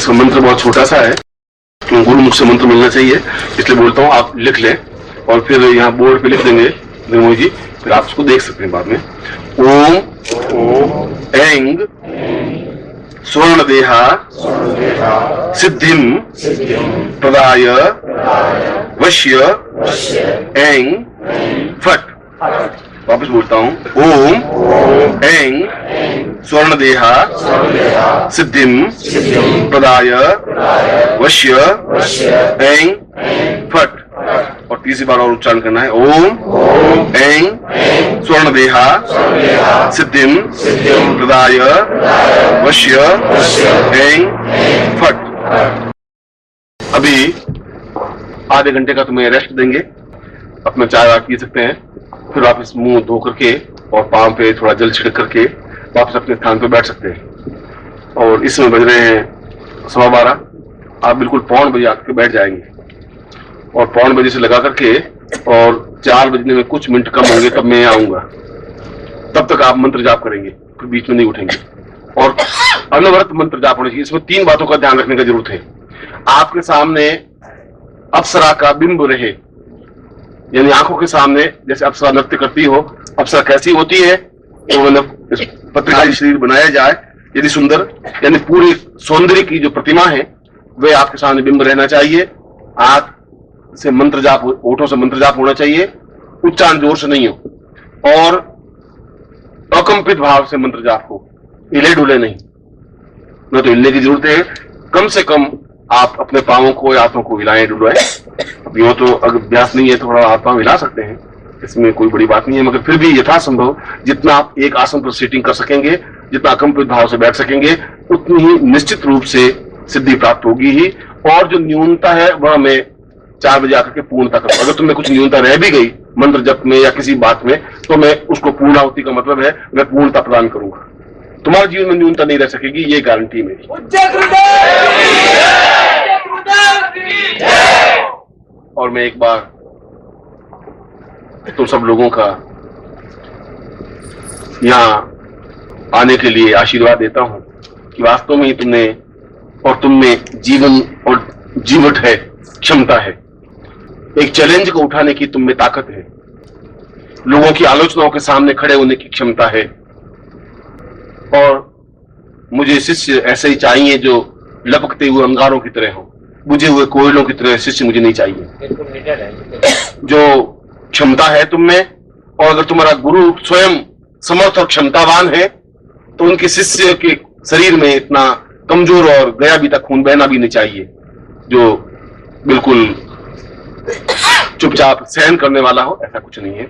इसका मंत्र बहुत छोटा सा है, गुरु मुख से मंत्र मिलना चाहिए, इसलिए बोलता हूँ आप लिख लें और फिर यहाँ बोर्ड पे लिख देंगे निर्मोही जी, फिर आप उसको देख सकते हैं बाद में। ओम ऐंग स्वर्णदेहा सिद्धिम प्रदाय वश्य ऐंग फट। वापस बोलता हूँ, ओम ऐंग स्वर्णदेहा सिद्धिम प्रदाय वश्य ऐंग फट। और तीसरी बार और उच्चारण करना है, ओम ऐंग स्वर्णदेहा सिद्धिम प्रदाय वश्य ऐंग फट। अभी आधे घंटे का तुम्हें रेस्ट देंगे, अपना चाय वाय पी सकते हैं, फिर वापस मुंह धो करके और पांव पे थोड़ा जल छिड़क करके वापस अपने स्थान पे बैठ सकते हैं। और इस समय बज रहे हैं 12:15, आप बिल्कुल 1:15 बजे आकर बैठ जाएंगे और 1:15 बजे से लगा करके और 4 बजने में कुछ मिनट कम होंगे तब मैं आऊंगा। तब तक आप मंत्र जाप करेंगे, फिर बीच में नहीं उठेंगे और अनवरत मंत्र जाप होना चाहिए। इसमें 3 बातों का ध्यान रखने की जरूरत है। आपके सामने अप्सरा का बिंब रहे, यानी आंखों के सामने जैसे अप्सरा नृत्य करती हो, अप्सरा कैसी होती है तो मतलब पत्रिका शरीर बनाया जाए, यदि सुंदर यानी पूरी सौंदर्य की जो प्रतिमा है वह आपके सामने बिंब रहना चाहिए। आंख से मंत्र जाप, होठों से मंत्र जाप होना चाहिए, उच्चारण जोर से नहीं हो और अकंपित भाव से मंत्र जाप हो, हिले डुले नहीं, न तो हिलने की जरूरत है। कम से कम आप अपने पांवों को या हाथों को हिलाएं डुलाएं। अब यूं तो अगर अभ्यास नहीं है तो थोड़ा हाथ पांव हिला सकते हैं, इसमें कोई बड़ी बात नहीं है, मगर फिर भी यथासंभव जितना आप एक आसन पर सीटिंग कर सकेंगे, जितना अकंपित भाव से बैठ सकेंगे, उतनी ही निश्चित रूप से सिद्धि प्राप्त होगी ही। और जो न्यूनता है वह मैं 4 बजे आकर के पूर्णता करूँ। अगर तुम्हें कुछ न्यूनता रह भी गई मंत्र जप में या किसी बात में, तो मैं उसको पूर्णाहुति का मतलब है मैं पूर्णता प्रदान करूंगा। तुम्हारे जीवन में न्यूनता नहीं रह सकेगी, ये गारंटी मेरी। और मैं एक बार तुम सब लोगों का यहाँ आने के लिए आशीर्वाद देता हूं कि वास्तव में ही तुमने और तुम में जीवन और जीवट है, क्षमता है, एक चैलेंज को उठाने की तुम में ताकत है, लोगों की आलोचनाओं के सामने खड़े होने की क्षमता है। और मुझे शिष्य ऐसे ही चाहिए जो लपकते हुए अंगारों की तरह हो, बुझे हुए कोयलों की तरह शिष्य मुझे नहीं चाहिए। जो क्षमता है तुम में, और अगर तुम्हारा गुरु स्वयं समर्थ और क्षमतावान है तो उनके शिष्य के शरीर में इतना कमजोर और गया भी तक खून बहना भी नहीं चाहिए, जो बिल्कुल चुपचाप सहन करने वाला हो, ऐसा कुछ नहीं है।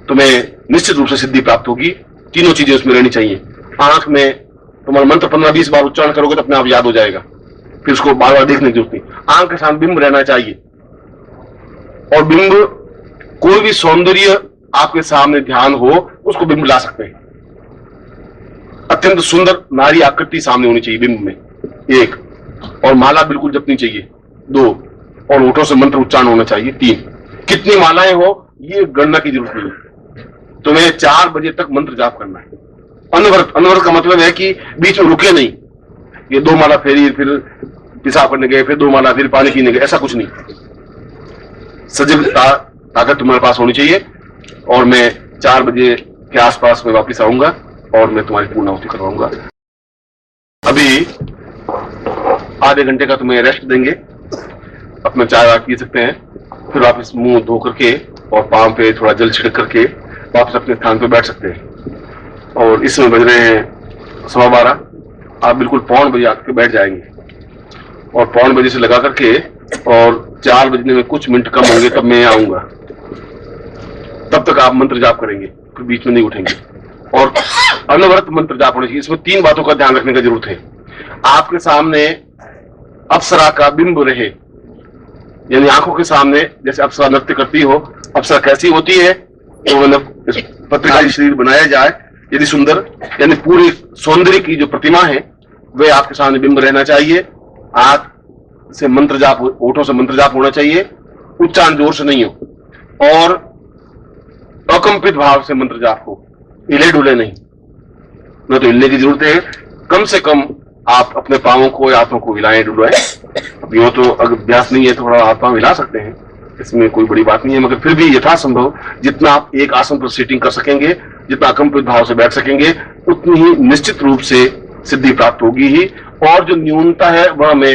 तुम्हें निश्चित रूप से सिद्धि प्राप्त होगी। तीनों चीजें उसमें रहनी चाहिए। आंख में तुम्हारा मंत्र 15-20 बार उच्चारण करोगे तो अपने आप याद हो जाएगा, फिर उसको बार बार देखने की जरूरत नहीं। आंख के सामने बिंब रहना चाहिए और बिंब, कोई भी सौंदर्य आपके सामने ध्यान हो उसको बिंब ला सकते हैं। अत्यंत सुंदर नारी आकृति सामने होनी चाहिए बिंब में, 1, और माला बिल्कुल जपनी चाहिए, 2, और होठों से मंत्र उच्चारण होना चाहिए, 3। कितनी मालाएं हो ये गणना की जरूरत नहीं है। तुम्हें 4 बजे तक मंत्र जाप करना है। अनवरत, अनवरत का मतलब है कि बीच में रुके नहीं, ये 2 माला फेरी, फिर पेशाब करने गए, फिर 2 माला, फिर पानी पीने गए, ऐसा कुछ नहीं। सजग ताकत तुम्हारे पास होनी चाहिए। और मैं 4 बजे के आसपास में वापस आऊंगा और मैं तुम्हारी पूर्णाहुति करवाऊंगा। अभी आधे घंटे का तुम्हें रेस्ट देंगे, अपना चाय वाय पी सकते हैं, फिर वापस मुंह धो करके और पांव पे थोड़ा जल छिड़क करके वापस अपने स्थान पे बैठ सकते हैं। और इस समय बज रहे हैं 12:15, आप बिल्कुल 1:15 बजे आकर बैठ जाएंगे और 1:15 बजे से लगा करके और 4 बजने में कुछ मिनट कम होंगे तब मैं आऊंगा। तब तक आप मंत्र जाप करेंगे, फिर बीच में नहीं उठेंगे और अनवरत मंत्र जाप होना चाहिए। इसमें 3 बातों का ध्यान रखने की जरूरत है। आपके सामने अप्सरा का बिंब रहे, यानी आंखों के सामने जैसे अप्सरा नृत्य करती हो, अप्सरा कैसी होती है तो मतलब पत्रिका शरीर बनाया जाए, यदि सुंदर यानी पूरी सौंदर्य की जो प्रतिमा है वह आपके सामने बिंब रहना चाहिए। आंख से मंत्र जाप, होठों से मंत्र जाप होना चाहिए, उच्चारण जोर से नहीं हो और अकंपित भाव से मंत्र जाप हो, हिले डुले नहीं, न तो हिलने की जरूरत है। कम से कम आप अपने पाँवों को या हाथों को हिलाएं डुलाएं। यूं तो अगर अभ्यास नहीं है तो थोड़ा हाथ पाँव हिला सकते हैं, इसमें कोई बड़ी बात नहीं है, मगर फिर भी यथासंभव जितना आप एक आसन पर सीटिंग कर सकेंगे, जितना अकंपित भाव से बैठ सकेंगे, उतनी ही निश्चित रूप से सिद्धि प्राप्त होगी ही। और जो न्यूनता है वह मैं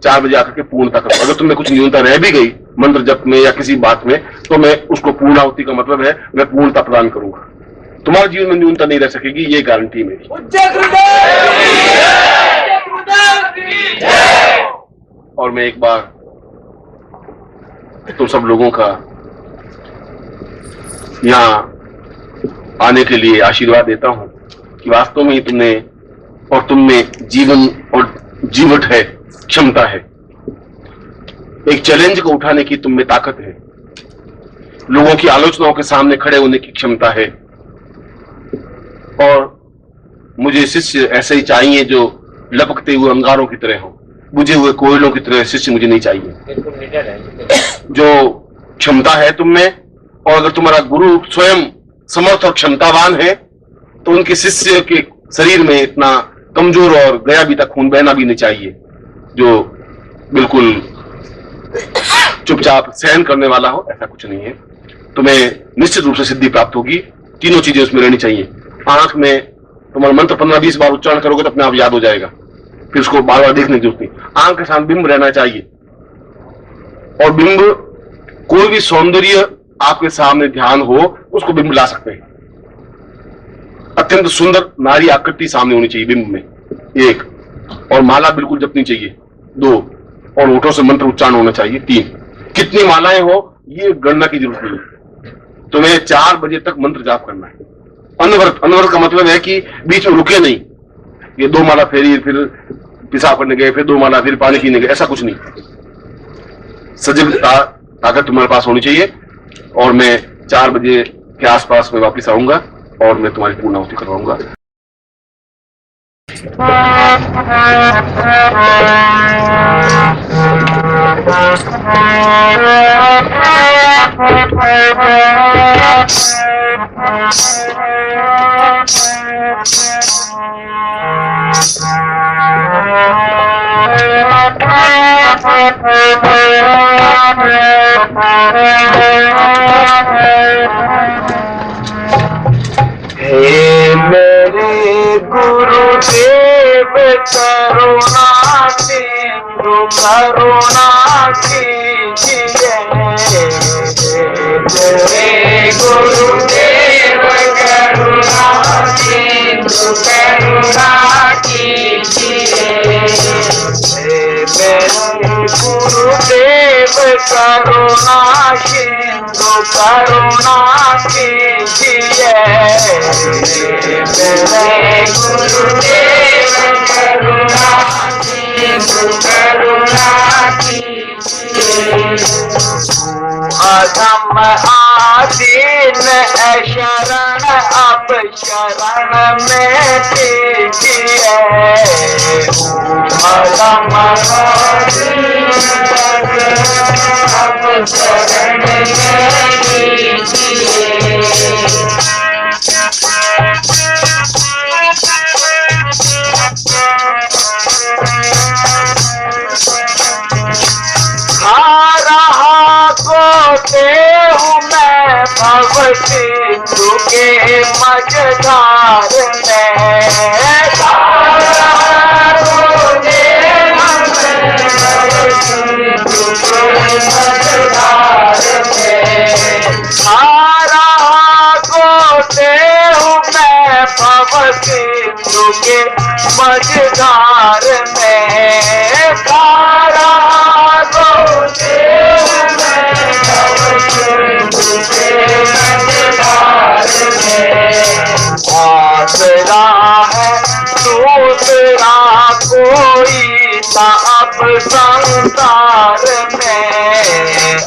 4 बजे आकर के पूर्णता करूँ। अगर तुम्हें कुछ न्यूनता रह भी गई मंत्र जप में या किसी बात में, तो मैं उसको पूर्णाहुति का मतलब है मैं पूर्णता प्रदान करूंगा। तुम्हारे जीवन में न्यूनता नहीं रह सकेगी, ये गारंटी मेरी। और मैं एक बार तुम सब लोगों का यहाँ आने के लिए आशीर्वाद देता हूं कि वास्तव में तुमने और तुम में जीवन और जीवट है, क्षमता है, एक चैलेंज को उठाने की तुम में ताकत है, लोगों की आलोचनाओं के सामने खड़े होने की क्षमता है। और मुझे शिष्य ऐसे ही चाहिए जो लपकते हुए अंगारों की तरह हो, बुझे हुए कोयलों की तरह शिष्य मुझे नहीं चाहिए। जो क्षमता है तुम में, और अगर तुम्हारा गुरु स्वयं समर्थ और क्षमतावान है तो उनके शिष्य के शरीर में इतना कमजोर और गया भी तक खून बहना भी नहीं चाहिए, जो बिल्कुल चुपचाप सहन करने वाला हो, ऐसा कुछ नहीं है। तुम्हें निश्चित रूप से सिद्धि प्राप्त होगी। तीनों चीजें उसमें रहनी चाहिए। आंख में तुम्हारा मंत्र 15-20 बार उच्चारण करोगे तो अपने आप याद हो जाएगा, फिर उसको बार बार देखने की जरूरत नहीं। आंख के साथ बिंब रहना चाहिए, और बिंब कोई भी सौंदर्य आपके सामने ध्यान हो उसको बिंब ला सकते हैं। अत्यंत सुंदर नारी आकृति सामने होनी चाहिए बिंब में, 1। और माला बिल्कुल जपनी चाहिए, 2। और होठों से मंत्र उच्चारण होना चाहिए, 3। कितनी मालाएं हो ये गणना की जरूरत नहीं है। तुम्हें 4 बजे तक मंत्र जाप करना है। अनवरत, अनवरत का मतलब है कि बीच में रुके नहीं, ये 2 माला फेरी, फिर पेशाब करने गए, फिर 2 माला, फिर पानी पीने गए, ऐसा कुछ नहीं। सजग ताकत तुम्हारे पास होनी चाहिए। और मैं 4 बजे के आसपास में वापस आऊंगा और मैं तुम्हारी पूर्णाहुति करवाऊंगा। हे मेरे गुरुदेव करुणा सिंधु करुणा कीजिए। मेरे गुरुदेव करुणा सिंधु करुणा कीजिए। मेरे गुरुदेव करुणा सिंधु करुणा कीजिए। मेरे गुरुदेव करुणा सिंधु करुणा कीजिए। अधम आदीन शरण अब शरण में कीजिए। अधम आदीन अब शरण में कीजिए। भव सिंधु के मझधार सिंधु के मझधार में खारा गोते आसरा है दूसरा कोई सा अब संसार में।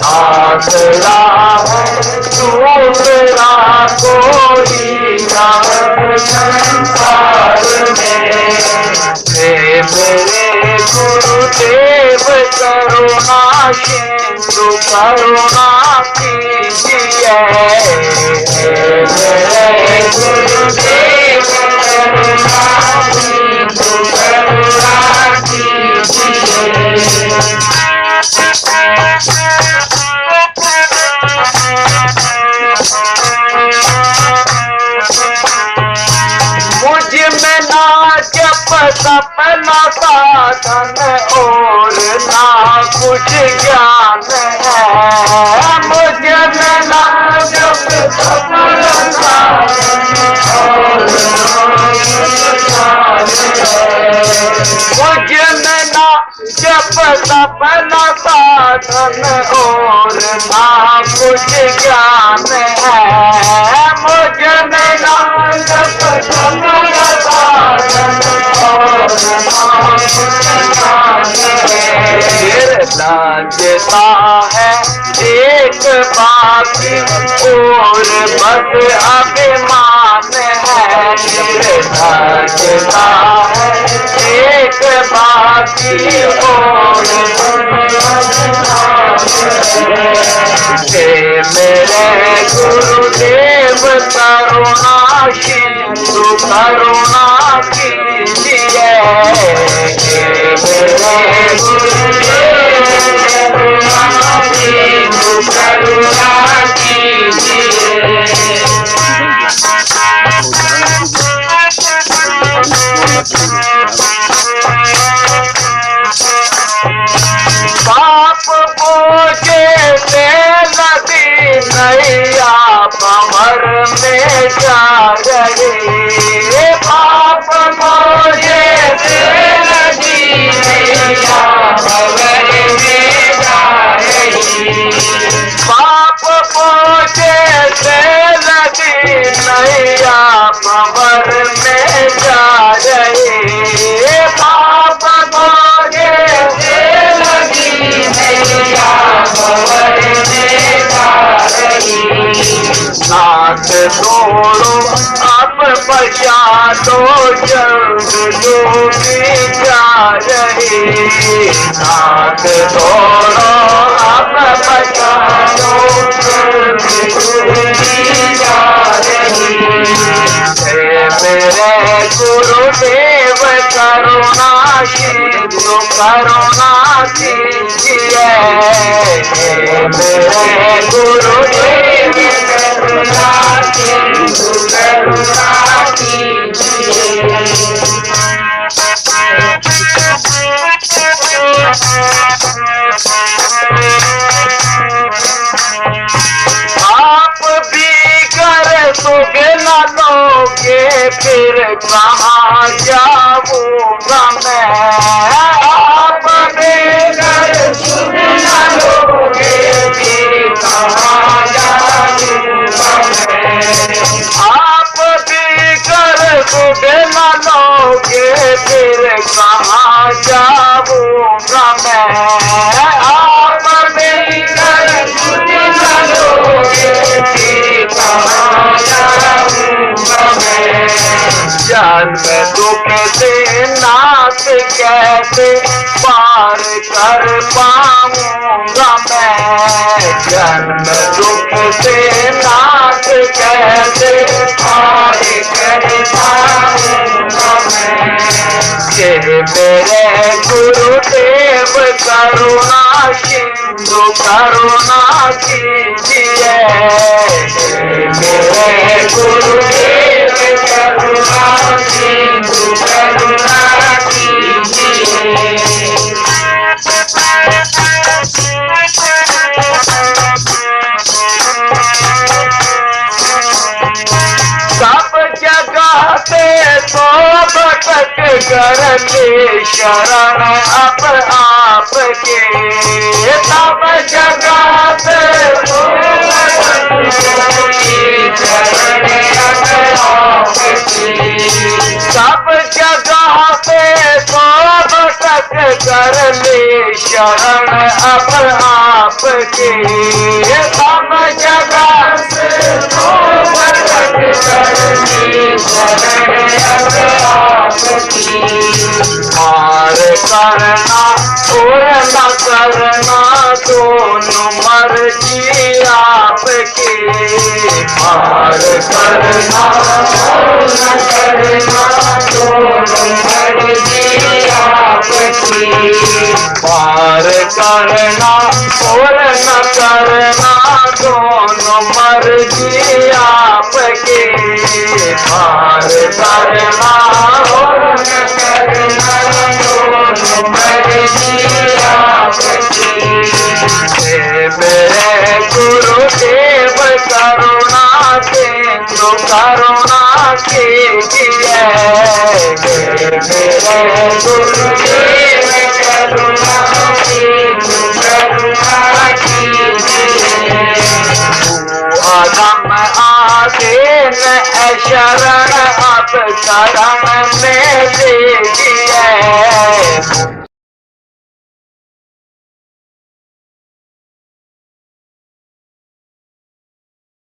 आसरा है दूसरा कोई सा अब संसार में। हे मेरे गुरुदेव करुणा सिंधु करुणा कीजिए। मेरे गुरुदेव करुणा सिंधु करुणा ना जप सपना साधन और ना कुछ ज्ञान है। मुझ में ना जप सपना साधन और ना कुछ ज्ञान है। मुझ में ना जप सपना साधन और ना कुछ ज्ञान है। मुझ में ना जप सपना साधन और ना कुछ ज्ञान है। लगता है एक बाकी और बस अभिमान है। लगता है एक बाकी और मेरे गुरुदेव करुणा सिंधु करुणा कीजिए। मेरे गुरुदेव करुणा सिंधु करुणा कीजिए। पाप बोझे से नदी नैया भंवर में जा रही। पाप बोझे से नदी नैया भंवर में जा रही। पाप बोझे से नदी नैया भंवर में जा रही। पाप बोझे से नदी नैया भंवर में जा रही। साथ छोड़ो अब बचा दो जल्द डूबी जा रही। साथ छोड़ो अब बचा दो जल्द डूबी जा रही। मेरे गुरुदेव करुणा सिंधु करुणा कीजिए। मेरे गुरुदेव करुणा सिंधु करुणा कीजिए। आप भी कर सुगना लोगे फिर कहाँ जाऊंगा मैं। आप भी कर सुगना लोगे फिर कहाँ जाऊंगा मैं। आप भी कर सुगना लोगे फिर कहाँ जाऊंगा मैं। आप भी कर सुगना लोगे फिर कहाँ जाऊंगा मैं। जन्म दुख से नाथ कैसे पार कर पाऊंगा मैं। जन्म दुख से नाथ कैसे पार कर पाऊंगा मैं। ये मेरे गुरुदेव करुणा सिंधु करुणा कीजिए। मेरे गुरुदेव करुणा सिंधु करुणा कीजिए। सब जगह से तो भटक कर ले शरण अब आपके। सब जगह से तो भटक कर ले शरण अब आपके। सब जगह से तो भटक कर ले शरण अब आपके। सब जगह से तो भटक कर ले शरण अब आपकी। मार करना और न करना दोनों मर्जी आपकी। मार करना और न करना दोनों मर्जी आपकी। मार करना और न करना दोनों मर्जी आपकी। मार करना करुणा कीजिए, मेरे गुरुदेव करुणा कीजिए। आदम आदीन शरण अब शरण में लीजिए,